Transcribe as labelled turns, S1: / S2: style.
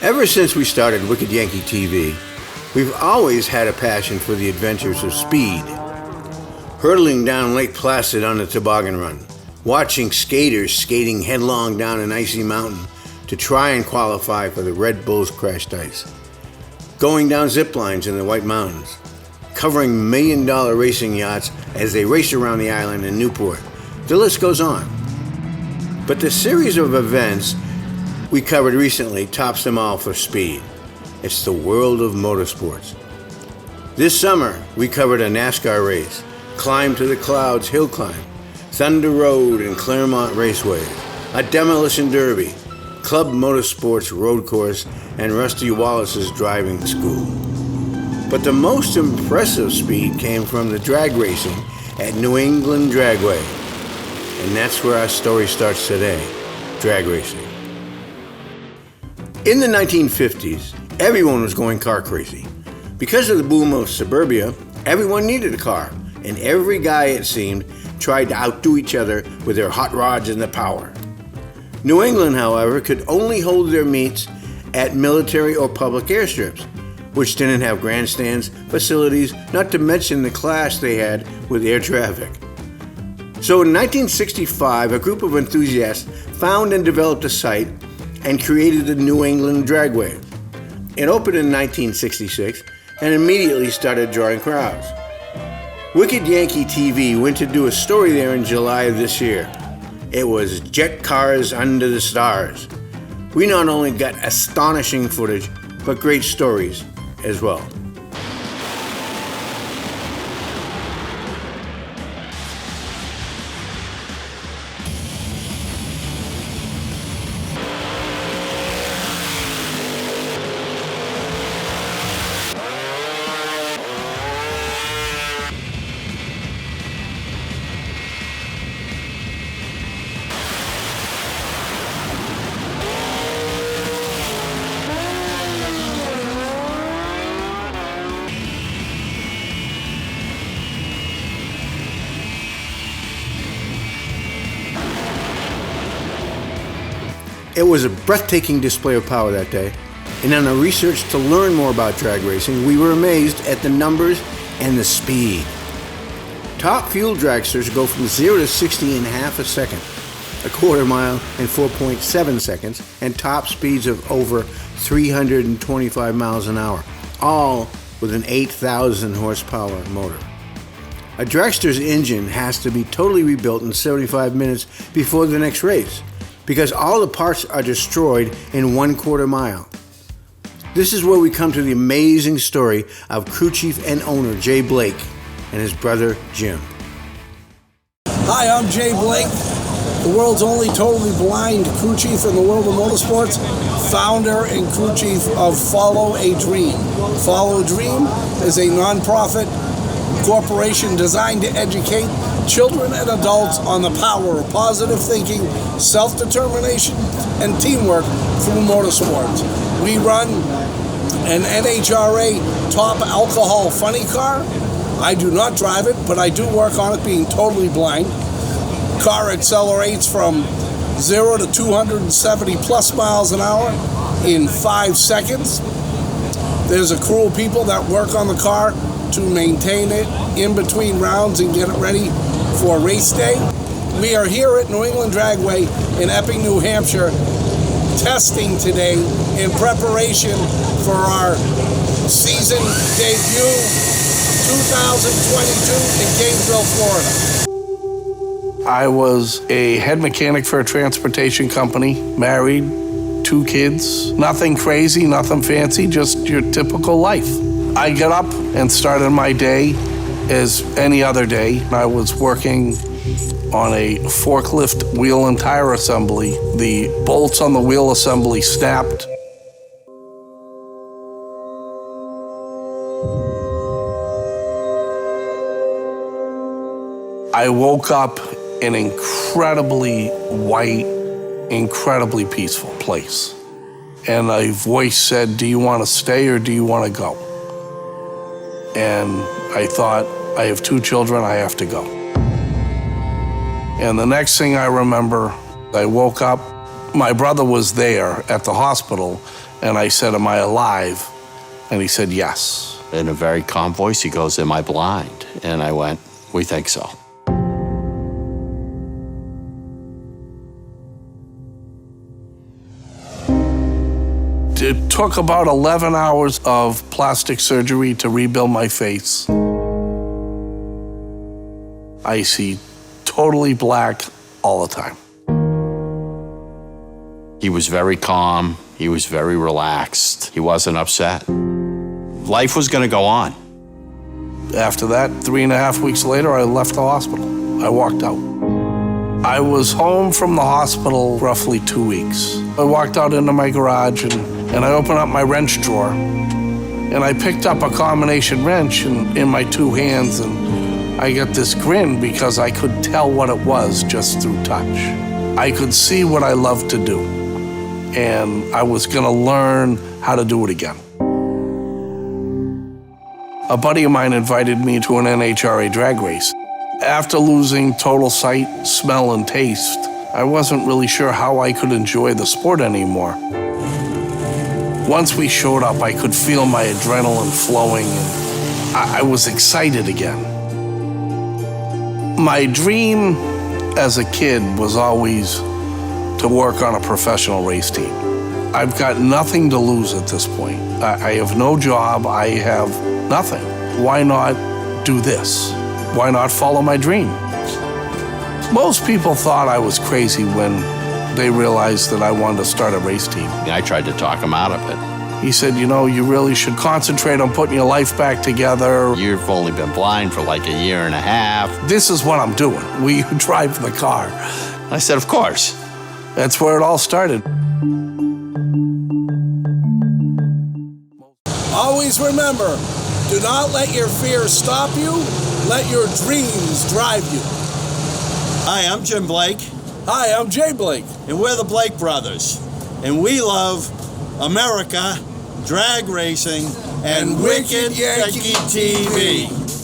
S1: Ever since we started Wicked Yankee TV, we've always had a passion for the adventures of speed. Hurtling down Lake Placid on the toboggan run, watching skaters skating headlong down an icy mountain to try and qualify for the Red Bull's crashed ice, going down zip lines in the White Mountains, covering million-dollar racing yachts as they race around the island in Newport. The list goes on. But the series of events we covered recently tops them all for speed. It's the world of motorsports. This summer, we covered a NASCAR race, Climb to the Clouds hill climb, Thunder Road and Claremont Raceway, a demolition derby, Club Motorsports road course, and Rusty Wallace's driving school. But the most impressive speed came from the drag racing at New England Dragway. And that's where our story starts today, drag racing. In the 1950s, everyone was going car crazy. Because of the boom of suburbia, everyone needed a car, and every guy, it seemed, tried to outdo each other with their hot rods and the power. New England, however, could only hold their meets at military or public airstrips, which didn't have grandstands, facilities, not to mention the clash they had with air traffic. So in 1965, a group of enthusiasts found and developed a site and created the New England Dragway. It opened in 1966 and immediately started drawing crowds. Wicked Yankee TV went to do a story there in July of this year. It was Jet Cars Under the Stars. We not only got astonishing footage, but great stories as well. It was a breathtaking display of power that day, and on our research to learn more about drag racing, we were amazed at the numbers and the speed. Top fuel dragsters go from 0 to 60 in half a second, a quarter mile in 4.7 seconds, and top speeds of over 325 miles an hour, all with an 8,000 horsepower motor. A dragster's engine has to be totally rebuilt in 75 minutes before the next race, because all the parts are destroyed in 1/4 mile. This is where we come to the amazing story of crew chief and owner Jay Blake and his brother Jim.
S2: Hi, I'm Jay Blake, the world's only totally blind crew chief in the world of motorsports, founder and crew chief of Follow a Dream. Follow a Dream is a nonprofit corporation designed to educate children and adults on the power of positive thinking, self-determination, and teamwork through motorsports. We run an NHRA top alcohol funny car. I do not drive it, but I do work on it being totally blind. Car accelerates from 0 to 270 plus miles an hour in 5 seconds. There's a crew of people that work on the car to maintain it in between rounds and get it ready for race day. We are here at New England Dragway in Epping, New Hampshire, testing today in preparation for our season debut 2022 in Gainesville, Florida.
S3: I was a head mechanic for a transportation company, married, 2 kids. Nothing crazy, nothing fancy, just your typical life. I got up and started my day as any other day. I was working on a forklift wheel and tire assembly. The bolts on the wheel assembly snapped. I woke up in an incredibly white, incredibly peaceful place. And a voice said, "Do you want to stay or do you want to go?" And I thought, I have 2 children, I have to go. And the next thing I remember, I woke up, my brother was there at the hospital, And I said, am I alive? And he said, yes.
S4: In a very calm voice, he goes, am I blind? And I went, we think so.
S3: It took about 11 hours of plastic surgery to rebuild my face. I see totally black all the time.
S4: He was very calm. He was very relaxed. He wasn't upset. Life was going to go on.
S3: After that, 3.5 weeks later, I left the hospital. I walked out. I was home from the hospital roughly 2 weeks. I walked out into my garage and I opened up my wrench drawer and I picked up a combination wrench in my two hands, and I got this grin because I could tell what it was just through touch. I could see what I loved to do, and I was gonna learn how to do it again. A buddy of mine invited me to an NHRA drag race. After losing total sight, smell, and taste, I wasn't really sure how I could enjoy the sport anymore. Once we showed up, I could feel my adrenaline flowing, and I was excited again. My dream as a kid was always to work on a professional race team. I've got nothing to lose at this point. I have no job, I have nothing. Why not do this? Why not follow my dream? Most people thought I was crazy when they realized that I wanted to start a race team.
S4: I tried to talk him out of it.
S3: He said, you know, you really should concentrate on putting your life back together.
S4: You've only been blind for like 1.5 years.
S3: This is what I'm doing. Will you drive the car?
S4: I said, of course.
S3: That's where it all started.
S2: Always remember, do not let your fears stop you. Let your dreams drive you.
S5: Hi, I'm Jim Blake,
S2: Hi, I'm Jay Blake.
S5: and we're the Blake Brothers. And we love America, drag racing, and Wicked Yankee TV.